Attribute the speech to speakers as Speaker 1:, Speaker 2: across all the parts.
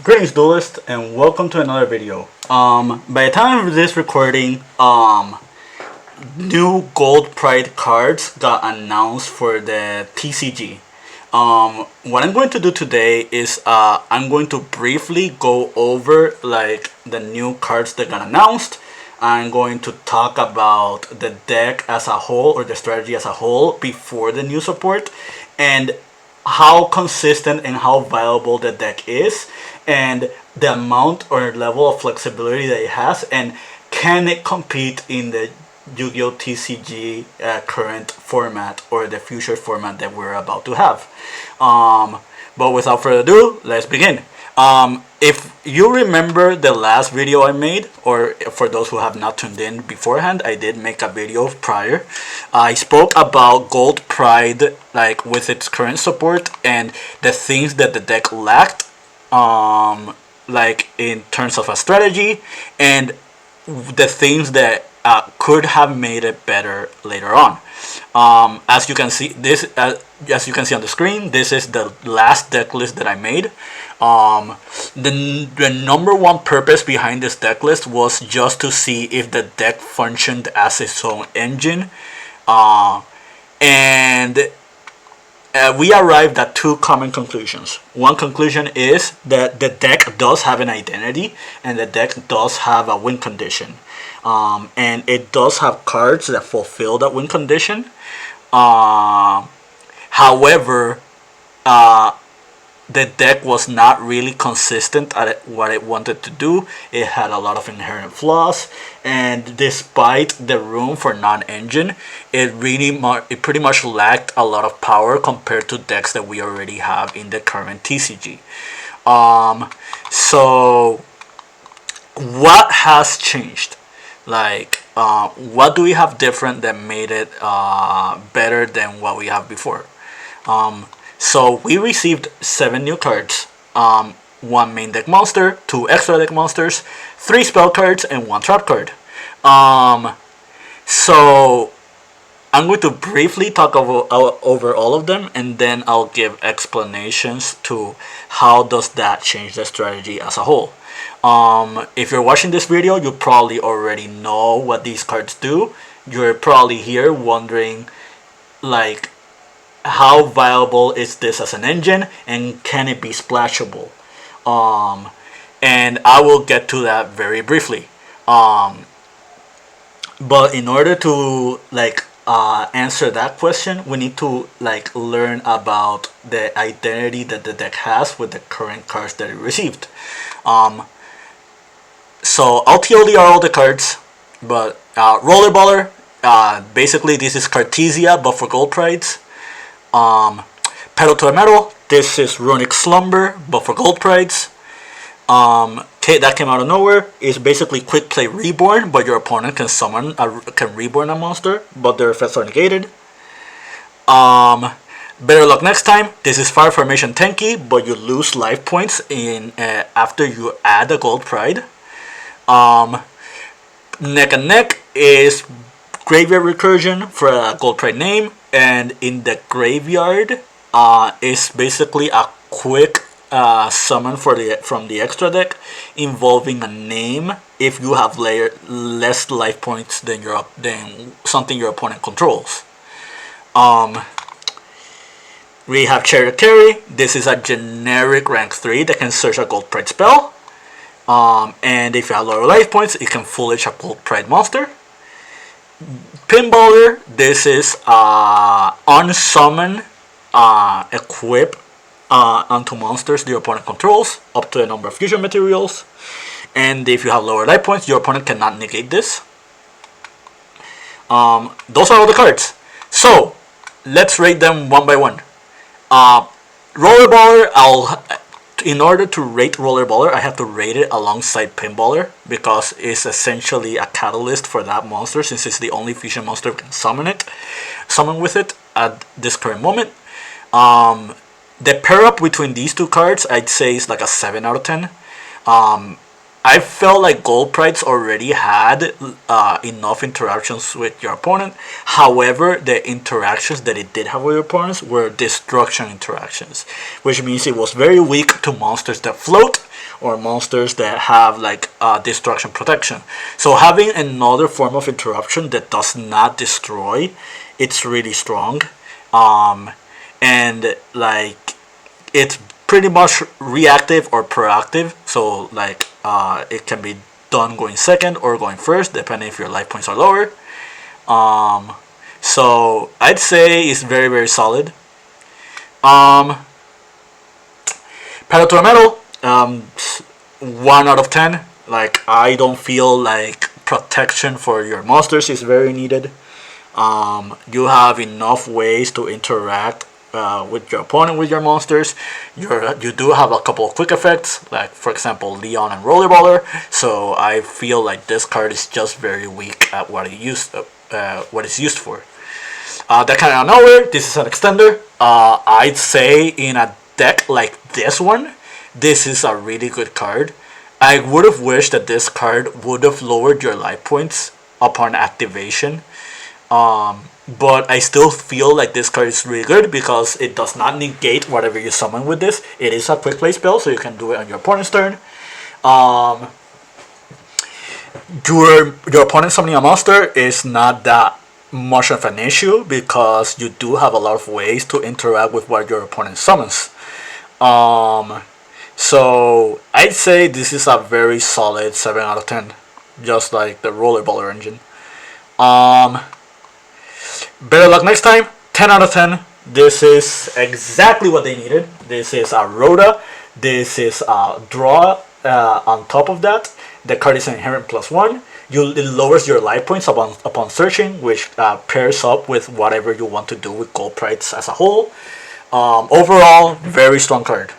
Speaker 1: Greetings duelist and welcome to another video. By the time of this recording, new gold pride cards got announced for the TCG. What I'm going to do today is I'm going to briefly go over like the new cards that got announced. I'm going to talk about the deck as a whole or the strategy as a whole before the new support, and how consistent and how viable the deck is, and the amount or level of flexibility that it has, and can it compete in the Yu-Gi-Oh! TCG current format or the future format that we're about to have. But without further ado, let's begin. If you remember the last video I made, or for those who have not tuned in beforehand, I did make a video prior. I spoke about Gold Pride, like with its current support, and the things that the deck lacked, like in terms of a strategy, and the things that could have made it better later on. As you can see, as you can see on the screen, this is the last deck list that I made. The number one purpose behind this deck list was just to see if the deck functioned as its own engine, and we arrived at two common conclusions. One conclusion is that the deck does have an identity, and the deck does have a win condition, and it does have cards that fulfill that win condition. However, the deck was not really consistent at what it wanted to do. It had a lot of inherent flaws, and despite the room for non-engine, it pretty much lacked a lot of power compared to decks that we already have in the current TCG. So what has changed? Like, what do we have different that made it better than what we have before? So we received 7 new cards, 1 main deck monster, 2 extra deck monsters, 3 spell cards, and 1 trap card. So I'm going to briefly talk over all of them, and then I'll give explanations to how does that change the strategy as a whole. If you're watching this video, you probably already know what these cards do. You're probably here wondering, like, how viable is this as an engine, and can it be splashable? And I will get to that very briefly. But in order to answer that question, we need to learn about the identity that the deck has with the current cards that it received. So I'll TLD all the cards, but Rollerballer, basically this is Cartesia but for gold prides. Pedal to the Metal, this is Runic Slumber but for gold prides. That came out of nowhere. It's basically Quick Play Reborn, but your opponent can reborn a monster, but their effects are negated. Better Luck Next Time, this is Fire Formation Tenki, but you lose life points in after you add a gold pride. Neck and Neck is Graveyard Recursion for a gold pride name, and in the graveyard is basically a quick summon from the extra deck involving a name if you have less life points than something your opponent controls. We have Chariot Carry. This is a generic rank 3 that can search a gold pride spell, and if you have lower life points, it can foolish a gold pride monster. Pinballer, this is unsummon equip onto monsters the opponent controls up to a number of fusion materials, and if you have lower life points, your opponent cannot negate this. Those are all the cards. So let's rate them one by one. Rollerballer, in order to rate Rollerballer, I have to rate it alongside Pinballer, because it's essentially a catalyst for that monster, since it's the only fusion monster who can summon with it at this current moment. The pair up between these two cards, I'd say, is like a 7 out of 10. I felt like gold price already had enough interactions with your opponent. However, the interactions that it did have with your opponents were destruction interactions, which means it was very weak to monsters that float or monsters that have like destruction protection. So having another form of interruption that does not destroy, it's really strong. And like it's pretty much reactive or proactive. So like it can be done going second or going first, depending if your life points are lower. So I'd say it's very, very solid. Pedal to the metal, 1 out of 10. Like I don't feel like protection for your monsters is very needed. You have enough ways to interact with your opponent with your monsters. You do have a couple of quick effects, like for example Leon and Rollerballer. So I feel like this card is just very weak at what it's used for. That kind of nowhere. This is an extender. I'd say in a deck like this one, this is a really good card. I would have wished that this card would have lowered your life points upon activation. But I still feel like this card is really good because it does not negate whatever you summon with this. It is a quick play spell, so you can do it on your opponent's turn. Your opponent summoning a monster is not that much of an issue because you do have a lot of ways to interact with what your opponent summons. So I'd say this is a very solid 7 out of 10, just like the Rollerballer engine. Better luck next time, 10 out of 10. This is exactly what they needed. This is a Rhoda. This is a draw on top of that. The card is an inherent +1. It lowers your life points upon searching, which pairs up with whatever you want to do with gold price as a whole. Overall, very strong card.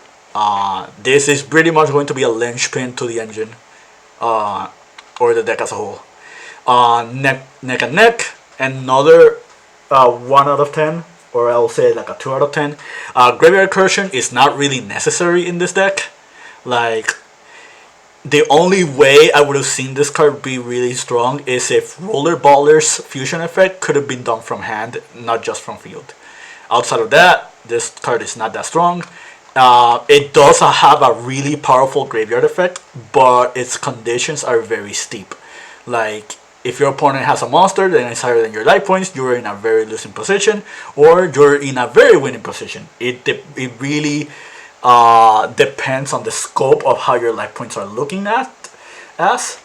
Speaker 1: This is pretty much going to be a linchpin to the engine or the deck as a whole. Neck and neck, another 1 out of 10, or I'll say like a 2 out of 10. Graveyard Recursion is not really necessary in this deck. Like, the only way I would have seen this card be really strong is if Rollerballer's fusion effect could have been done from hand, not just from field. Outside of that, this card is not that strong. It does have a really powerful graveyard effect, but its conditions are very steep. Like, if your opponent has a monster that is higher than your life points, you're in a very losing position, or you're in a very winning position. It really depends on the scope of how your life points are looking at as.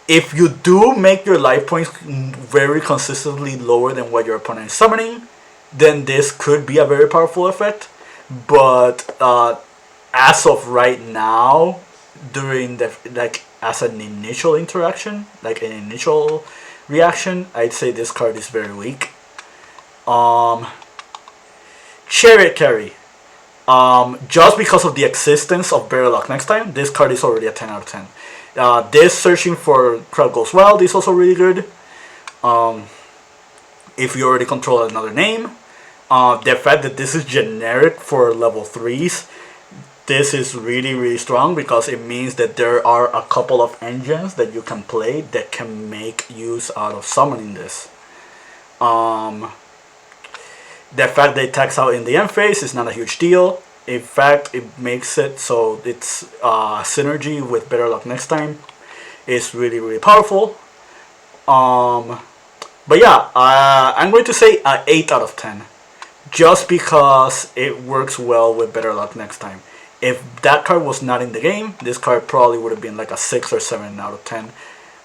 Speaker 1: If you do make your life points very consistently lower than what your opponent is summoning, then this could be a very powerful effect. But as of right now, during the as an initial interaction, like an initial reaction, I'd say this card is very weak. Chariot Carry. Just because of the existence of Better Luck Next Time, this card is already a 10 out of 10. This Searching for Crowd Goes Wild is also really good. If you already control another name. The fact that this is generic for level 3s, this is really, really strong because it means that there are a couple of engines that you can play that can make use out of summoning this. The fact that it tags out in the end phase is not a huge deal. In fact, it makes it so its synergy with Better Luck Next Time is really, really powerful. But yeah, I'm going to say an 8 out of 10. Just because it works well with Better Luck Next Time. If that card was not in the game, this card probably would have been like a 6 or 7 out of 10.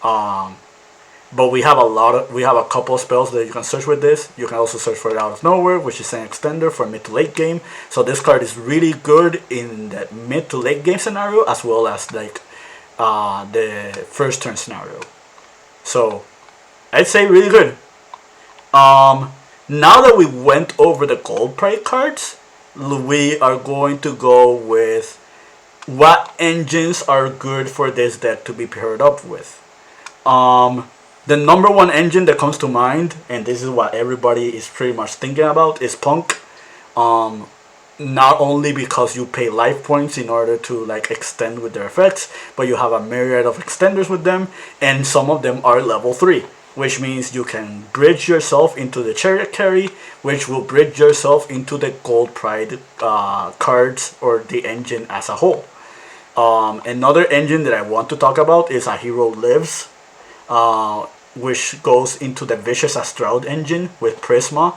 Speaker 1: But we have a couple of spells that you can search with this. You can also search for it out of nowhere, which is an extender for mid to late game. So this card is really good in that mid to late game scenario, as well as like the first turn scenario. So I'd say really good. Now that we went over the gold price cards, we are going to go with what engines are good for this deck to be paired up with. The number one engine that comes to mind, and this is what everybody is pretty much thinking about, is Punk. not only because you pay life points in order to like extend with their effects, but you have a myriad of extenders with them, and some of them are level 3, which means you can bridge yourself into the chariot carry, which will bridge yourself into the gold pride cards or the engine as a whole. Another engine that I want to talk about is A Hero Lives, which goes into the Vicious Astrode engine with Prisma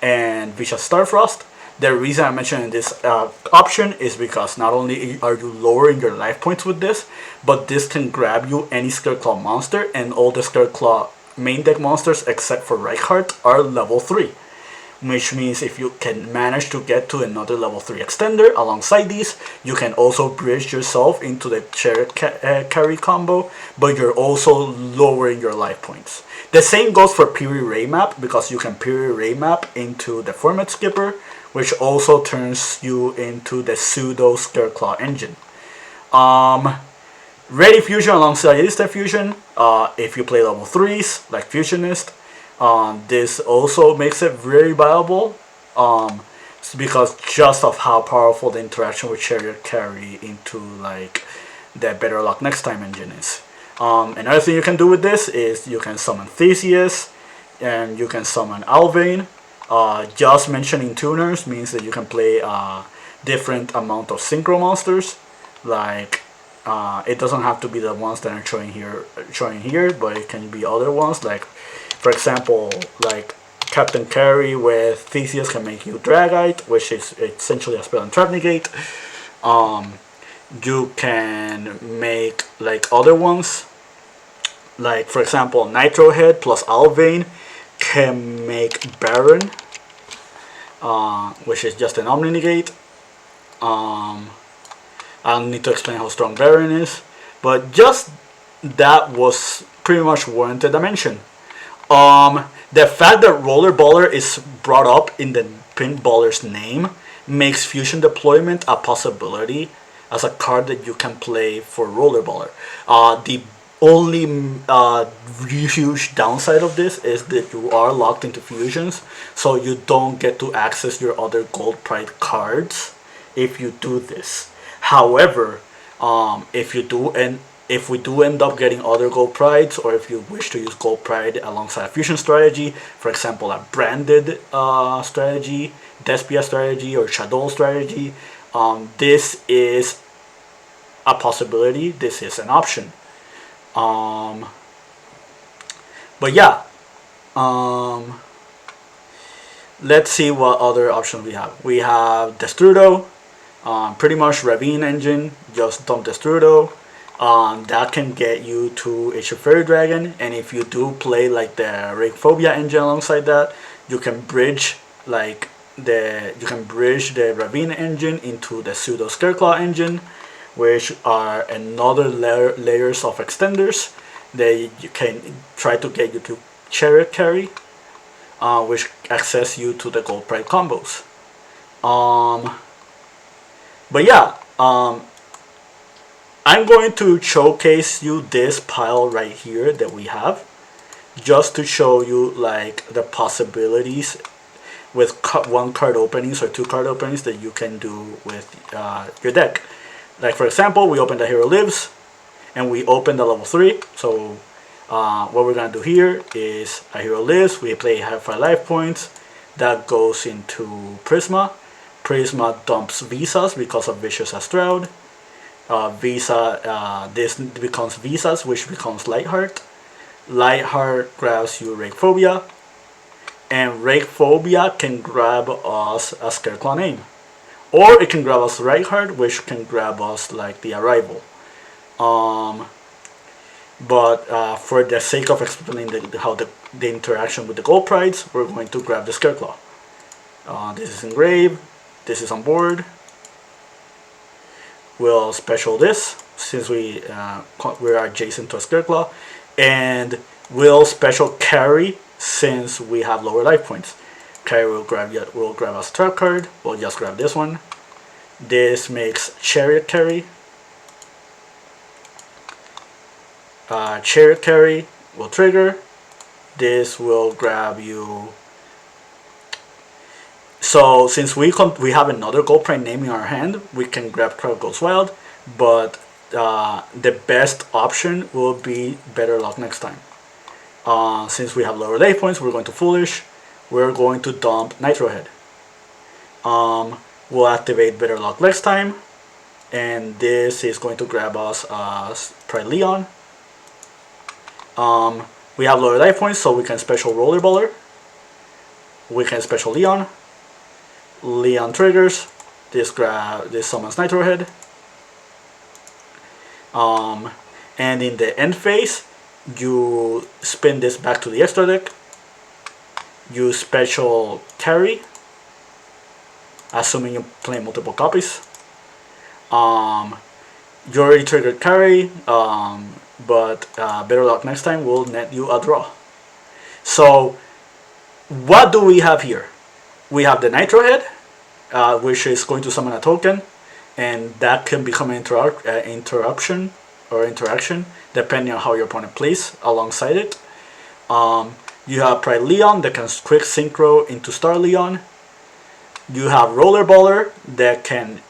Speaker 1: and Vicious Starfrost. The reason I'm mentioning this option is because not only are you lowering your life points with this, but this can grab you any Scareclaw monster, and all the Scareclaw main deck monsters except for Reichhardt are level 3. Which means if you can manage to get to another level 3 extender alongside these, you can also bridge yourself into the chariot carry combo, but you're also lowering your life points. The same goes for Piri Raymap, because you can Piri Raymap into the format skipper, which also turns you into the pseudo Scareclaw engine. Ready Fusion alongside Instant Fusion, if you play level 3s like Fusionist, this also makes it very viable, because just of how powerful the interaction with Chariot Carry into like the Better Luck Next Time engine is. Another thing you can do with this is you can summon Theseus, and you can summon Alvain. Just mentioning tuners means that you can play different amount of synchro monsters, like it doesn't have to be the ones that are showing here, but it can be other ones, like for example, like Captain Carry with Theseus can make you Dragite, which is essentially a spell and trap negate. You can make like other ones, like for example Nitro Head plus Alvain can make Baron, which is just an Omni negate. I don't need to explain how strong Baron is, but just that was pretty much warranted a mention. The fact that Rollerballer is brought up in the Pinballer's name makes Fusion Deployment a possibility as a card that you can play for Rollerballer. The only huge downside of this is that you are locked into fusions, so you don't get to access your other Gold Pride cards if you do this. However, if we do end up getting other Gold Prides, or if you wish to use Gold Pride alongside a fusion strategy, for example a branded strategy, Despia strategy, or Shadow strategy, this is a possibility, this is an option. But yeah, let's see what other options we have. We have Destrudo, pretty much Ravine engine, just dump Destrudo. That can get you to Age of Fairy Dragon, and if you do play like the Rakephobia engine alongside that, you can bridge the Ravine engine into the Pseudo Scareclaw engine, which are another layers of extenders that you can try to get you to Chariot Carry, which access you to the Gold Pride combos. But yeah, I'm going to showcase you this pile right here that we have, just to show you like the possibilities with one card openings or two card openings that you can do with your deck. Like for example, we opened the Hero Lives, and we opened the level 3. So what we're gonna do here is a Hero Lives. We play half 5 life points. That goes into Prisma. Prisma dumps Visas because of Vicious Astrode. This becomes Visas, which becomes Lightheart. Lightheart grabs you Rakephobia, and Rakephobia can grab us a Scareclaw name, or it can grab us Reichhardt, which can grab us like the Arrival. But for the sake of explaining how the interaction with the Gold Prides, we're going to grab the Scareclaw. This is engraved. This is on board. We'll special this since we are adjacent to a Scareclaw, and we'll special carry since we have lower life points. Carry will grab us a trap card. We'll just grab this one. This makes Chariot Carry. Chariot Carry will trigger. This will grab you So since we have another gold prime name in our hand, we can grab Crowd Goes Wild, but the best option will be Better Luck Next Time. Since we have lower life points, we're going to Foolish. We're going to dump Nitro Head. We'll activate Better Luck Next Time, and this is going to grab us Pride Leon. We have lower life points, so we can special Roller Baller. We can special Leon. Leon triggers. This summons Nitro Head. And in the end phase, you spin this back to the extra deck. You special carry, assuming you play multiple copies. You already triggered carry, but Better Luck Next Time will net you a draw. So what do we have here? We have the Nitro Head, which is going to summon a token, and that can become an interruption or interaction depending on how your opponent plays alongside it. You have Pride Leon that can quick synchro into Star Leon. You have Roller Baller that can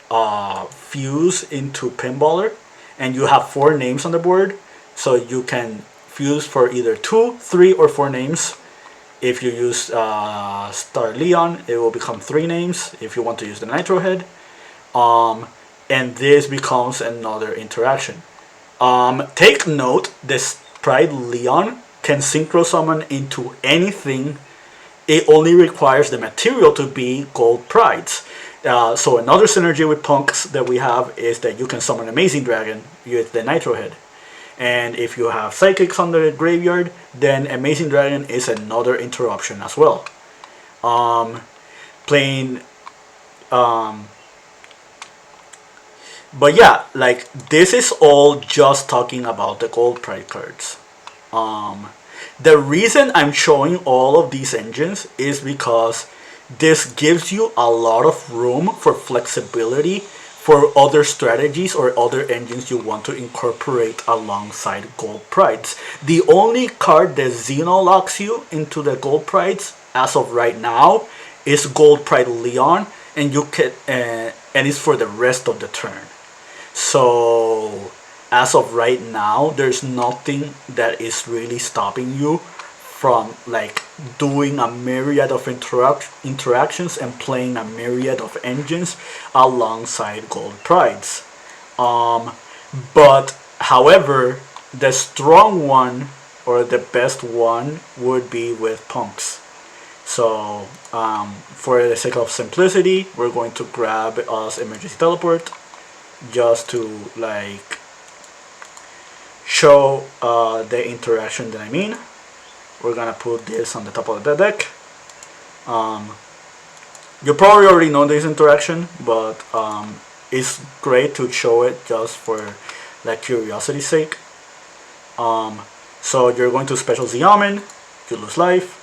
Speaker 1: fuse into Pinballer, and you have 4 names on the board, so you can fuse for either 2, 3, or 4 names. If you use Star Leon, it will become 3 names if you want to use the Nitro Head. And this becomes another interaction. Take note, this Pride Leon can synchro summon into anything. It only requires the material to be gold prides. So another synergy with punks that we have is that you can summon Amazing Dragon with the Nitro Head. And if you have Psychics on the graveyard, then Amazing Dragon is another interruption as well. But yeah, like, this is all just talking about the gold pride cards. The reason I'm showing all of these engines is because this gives you a lot of room for flexibility for other strategies or other engines you want to incorporate alongside gold prides. The only card that Xeno locks you into the gold prides as of right now is Gold Pride Leon, and you can and it's for the rest of the turn. So as of right now, there's nothing that is really stopping you from like doing a myriad of interactions and playing a myriad of engines alongside gold prides. But however, the strong one or the best one would be with punks. So for the sake of simplicity, we're going to grab us Emergency Teleport just to like show the interaction that I mean. We're gonna put this on the top of the deck. You probably already know this interaction, but it's great to show it just for like curiosity's sake. So you're going to special Xiamen, you lose life.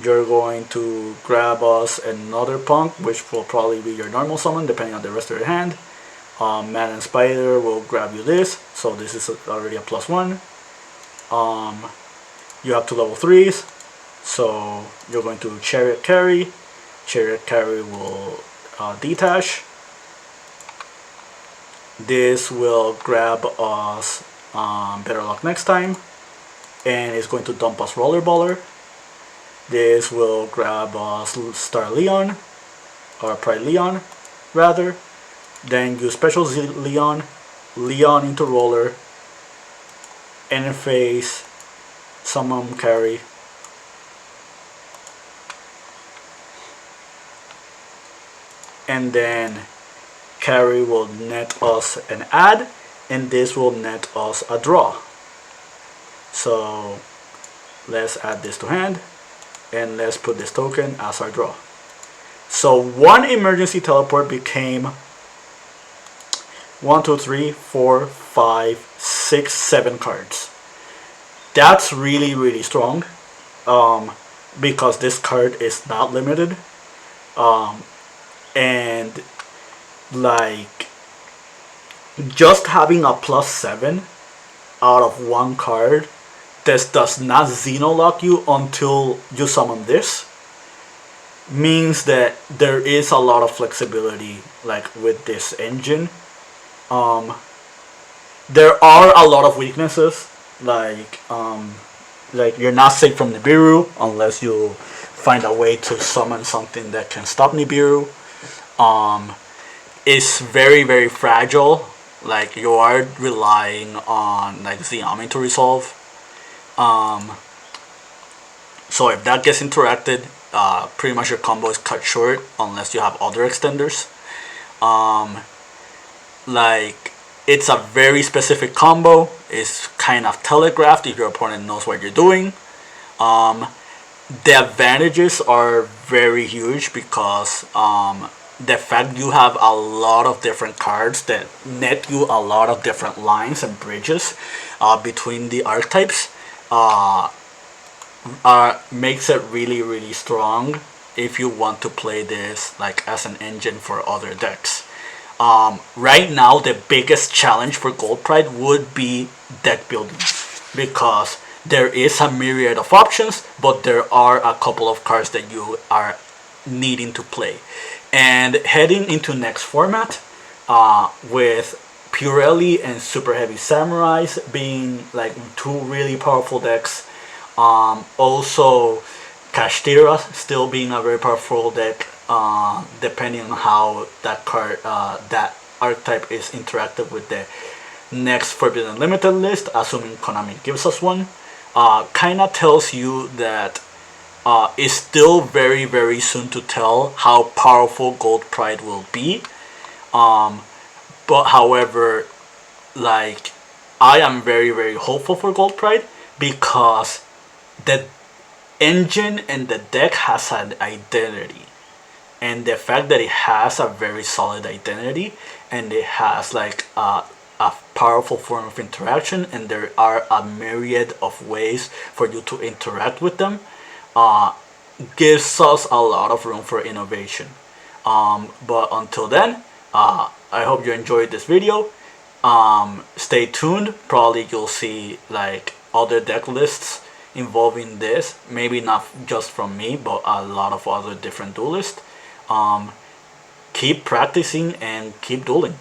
Speaker 1: You're going to grab us another punk, which will probably be your normal summon depending on the rest of your hand. Man and Spider will grab you this, so this is already a +1. You have 2 level 3s, so you're going to Chariot Carry. Chariot Carry will detach. This will grab us Better Luck Next Time, and it's going to dump us Roller Baller. This will grab us Star Leon, or Pride Leon rather. Then you special Leon, Leon into Roller, interface, summon carry. And then carry will net us an add, and this will net us a draw. So let's add this to hand, and let's put this token as our draw. So one emergency teleport became 1, 2, 3, 4, 5, 6, 7 cards. That's really strong, because this card is not limited, and like just having a +7 out of one card, this does not Xeno lock you until you summon this. means that there is a lot of flexibility like with this engine. um, there are a lot of weaknesses, like you're not safe from Nibiru unless you find a way to summon something that can stop Nibiru. um, it's very very fragile, like you are relying on like Xiaomi to resolve. um, so if that gets interacted, pretty much your combo is cut short unless you have other extenders. um, like it's a very specific combo. It's kind of telegraphed if your opponent knows what you're doing. um, the advantages are very huge because the fact you have a lot of different cards that net you a lot of different lines and bridges between the archetypes uh, makes it really really strong if you want to play this like as an engine for other decks. Right now, the biggest challenge for Gold Pride would be deck building because there is a myriad of options, but there are a couple of cards that you are needing to play. And heading into next format, with Purelli and Super Heavy Samurais being like two really powerful decks. Also, Kashtira still being a very powerful deck, depending on how that card, that archetype is interactive with the next Forbidden Limited list, assuming Konami gives us one. Kind of tells you that it's still very very soon to tell how powerful Gold Pride will be. Um, but however, like I am very very hopeful for Gold Pride because the engine and the deck has an identity, and the fact that it has a very solid identity and it has like a powerful form of interaction, and there are a myriad of ways for you to interact with them, uh, gives us a lot of room for innovation. But until then, I hope you enjoyed this video. Stay tuned. Probably you'll see like other deck lists involving this. Maybe not just from me, but a lot of other different duelists. Keep practicing and keep dueling.